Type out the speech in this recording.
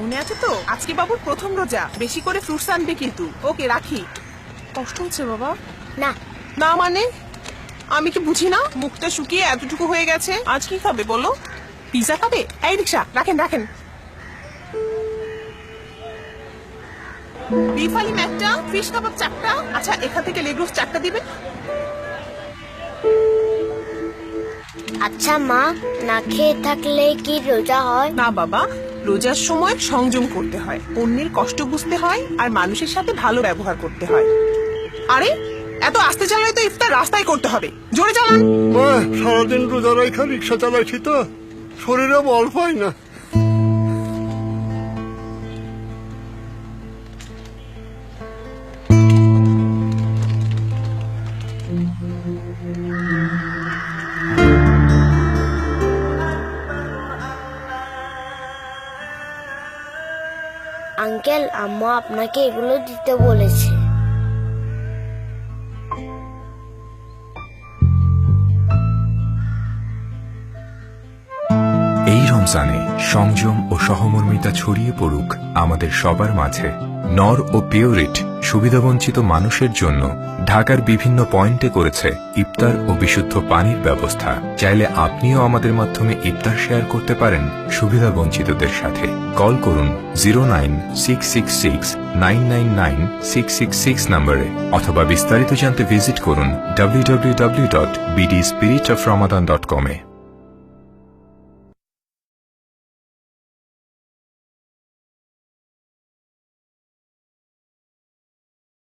মনে আছে তো? আজকে বাবুর প্রথম রোজা, বেশি করে ফ্রুটস আনবে কিন্তু। ওকে রাখি। কষ্ট হচ্ছে বাবা? না। না মানে? আমি কি বুঝি না? মুখটা শুকিয়ে এতটুকু হয়ে গেছে। আজ কি খাবে বলো? পিজা খাবে? এই রিক্সা রাখেন রাখেন। বিফ আলিম একটা, ফিশ কাবাব 4টা। আচ্ছা এখান থেকে লেগ রোস্ট 4টা দিবেন। আচ্ছা মা, না খেয়ে থাকলে কি রোজা হয়? না বাবা, রোজার সময় সংযম করতে হয়, অন্যের কষ্ট বুঝতে হয়, আর মানুষের সাথে ভালো ব্যবহার করতে হয়। আরে এত আস্তে চালালে তো ইফতার রাস্তায় করতে হবে, জোরে চালান। সারাদিন রোজা রাখা রিক্সা চালাইছি তো শরীরে বল পাই না। আঙ্কেল, আম্মা আপনাকে এগুলো দিতে বলেছে। এই রমজানে সংযম ও সহমর্মিতা ছড়িয়ে পড়ুক আমাদের সবার মাঝে। নর ও পিওরিট সুবিধাবঞ্চিত মানুষের জন্য ঢাকার বিভিন্ন পয়েন্টে করেছে ইফতার ও বিশুদ্ধ পানির ব্যবস্থা। চাইলে আপনিও আমাদের মাধ্যমে ইফতার শেয়ার করতে পারেন সুবিধাবঞ্চিতদের সাথে। কল করুন 09666999666 নম্বরে, অথবা বিস্তারিত জানতে ভিজিট করুন www.bdspiritoframadan.com-এ।